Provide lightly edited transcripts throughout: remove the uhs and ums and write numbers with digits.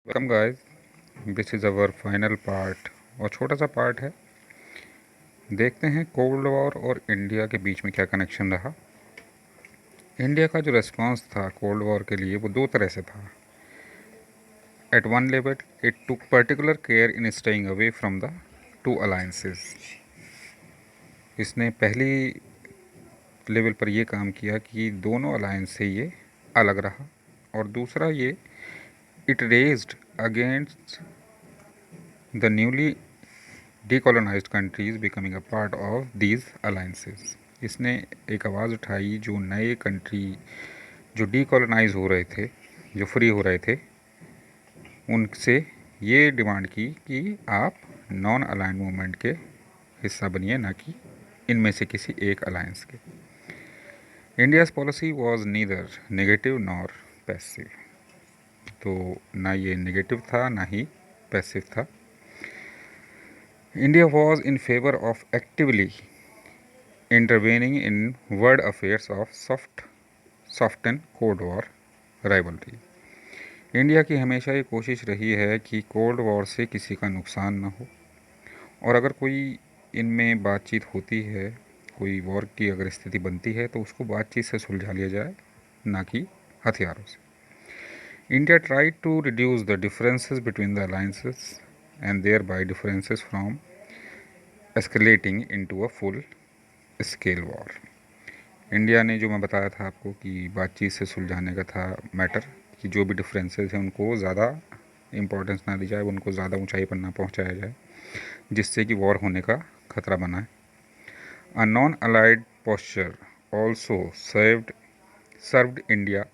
Welcome guys, this is our final part और छोटा सा पार्ट है। देखते हैं कोल्ड वॉर और इंडिया के बीच में क्या कनेक्शन रहा। इंडिया का जो रिस्पांस था कोल्ड वॉर के लिए वो दो तरह से था। At one level it took particular care in staying away from the two alliances. इसने पहली लेवल पर ये काम किया कि दोनों अलायंस से ये अलग रहा, और दूसरा ये it raised against the newly decolonised countries becoming a part of these alliances. इसने एक आवाज़ उठाई जो नए कंट्री जो डीकोलोनाइज हो रहे थे, जो फ्री हो रहे थे, उनसे ये डिमांड की कि आप नॉन अलाइन मूवमेंट के हिस्सा बनिए, ना कि इनमें से किसी एक अलायंस के। India's policy was neither negative nor passive. तो ना ये नेगेटिव था ना ही पैसिव था। India was in favor of actively intervening in world affairs of soft and cold war rivalry. India की हमेशा ये कोशिश रही है कि कोल्ड वॉर से किसी का नुकसान ना हो, और अगर कोई इनमें बातचीत होती है, कोई वॉर की अगर स्थिति बनती है तो उसको बातचीत से सुलझा लिया जाए, ना कि हथियारों से। India tried to reduce the differences between the alliances and thereby differences from escalating into a full scale war. India ने, जो मैं बताया था आपको कि बातचीत से सुलझाने का था मैटर, कि जो भी डिफरेंसेस हैं उनको ज़्यादा इम्पोर्टेंस ना दी जाए, उनको ज़्यादा ऊंचाई पर ना पहुंचाया जाए, जिससे कि वॉर होने का खतरा बना है। A non allied posture also served India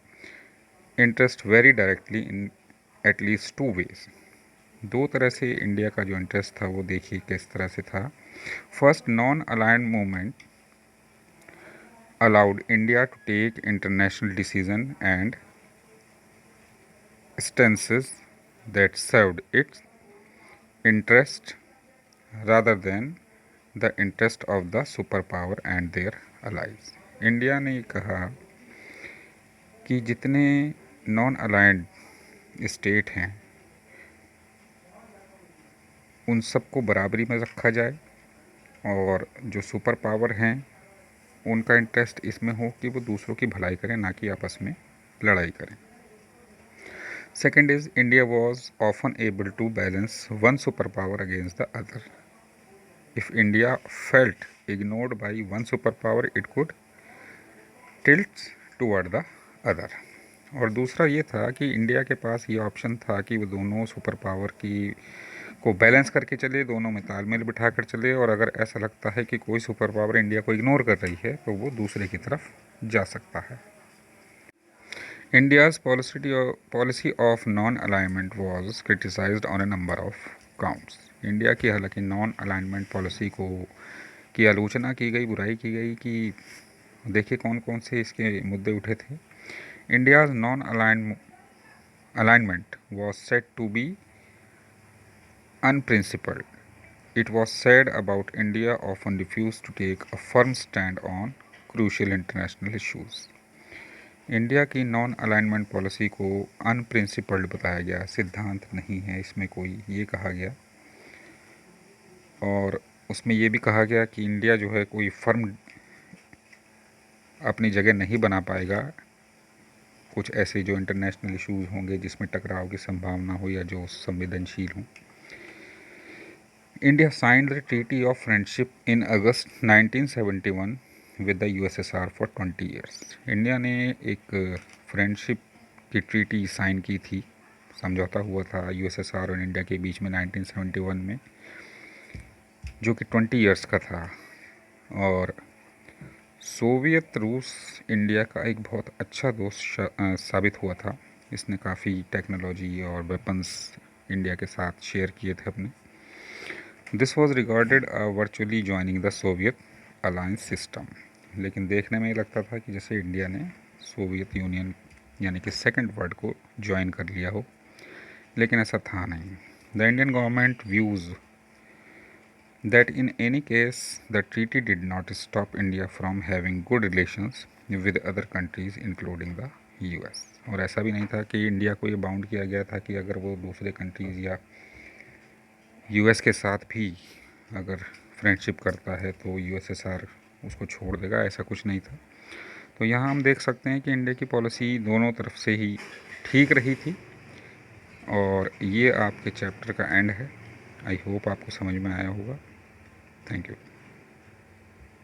interest very directly in at least two ways. दो तरह से इंडिया का जो इंटरेस्ट था वो देखिए किस तरह से था। First, non aligned movement allowed India to take international decisions and stances that served its interest rather than the interest of the superpower and their allies. India ने कहा कि जितने नॉन अलाइंड स्टेट हैं उन सबको बराबरी में रखा जाए, और जो सुपर पावर हैं उनका इंटरेस्ट इसमें हो कि वो दूसरों की भलाई करें, ना कि आपस में लड़ाई करें। Second is, India was often able to balance one superpower against the other. If India felt ignored by one superpower, it could tilt toward the other. और दूसरा ये था कि इंडिया के पास ये ऑप्शन था कि वो दोनों सुपर पावर की को बैलेंस करके चले, दोनों में तालमेल बिठा कर चले, और अगर ऐसा लगता है कि कोई सुपर पावर इंडिया को इग्नोर कर रही है तो वो दूसरे की तरफ जा सकता है। India's policy of non-alignment was criticized on a number of counts. India की हालांकि नॉन अलाइनमेंट पॉलिसी को की आलोचना की गई, बुराई की गई, कि देखिए कौन कौन से इसके मुद्दे उठे थे। India's non alignment was said to be unprincipled. It was said about India often refused to take a firm stand on crucial international issues. India की नॉन अलाइनमेंट पॉलिसी को अनप्रिंसिपल्ड बताया गया, सिद्धांत नहीं है इसमें कोई, ये कहा गया। और उसमें ये भी कहा गया कि इंडिया जो है कोई फर्म अपनी जगह नहीं बना पाएगा कुछ ऐसे जो इंटरनेशनल इश्यूज़ होंगे जिसमें टकराव की संभावना हो या जो संवेदनशील हों। India signed the treaty of friendship in August 1971 with the USSR for 20 years. India ने एक फ्रेंडशिप की ट्रीटी साइन की थी, समझौता हुआ था यूएसएसआर और इंडिया के बीच में 1971 में, जो कि 20 ईयर्स का था। और सोवियत रूस इंडिया का एक बहुत अच्छा दोस्त साबित हुआ था। इसने काफ़ी टेक्नोलॉजी और वेपन्स इंडिया के साथ शेयर किए थे अपने। This was regarded virtually joining the Soviet alliance system. लेकिन देखने में ये लगता था कि जैसे इंडिया ने सोवियत यूनियन यानी कि सेकेंड वर्ल्ड को ज्वाइन कर लिया हो, लेकिन ऐसा था नहीं। The Indian government views that in any case the treaty did not stop India from having good relations with other countries including the US. और ऐसा भी नहीं था कि इंडिया को ये बाउंड किया गया था कि अगर वो दूसरे कंट्रीज़ या यूएस के साथ भी अगर फ्रेंडशिप करता है तो यूएसएसआर उसको छोड़ देगा, ऐसा कुछ नहीं था। तो यहाँ हम देख सकते हैं कि इंडिया की पॉलिसी दोनों तरफ से ही ठीक रही थी। और ये आपके चैप्टर का एंड है। आई होप आपको समझ में आया होगा। Thank you.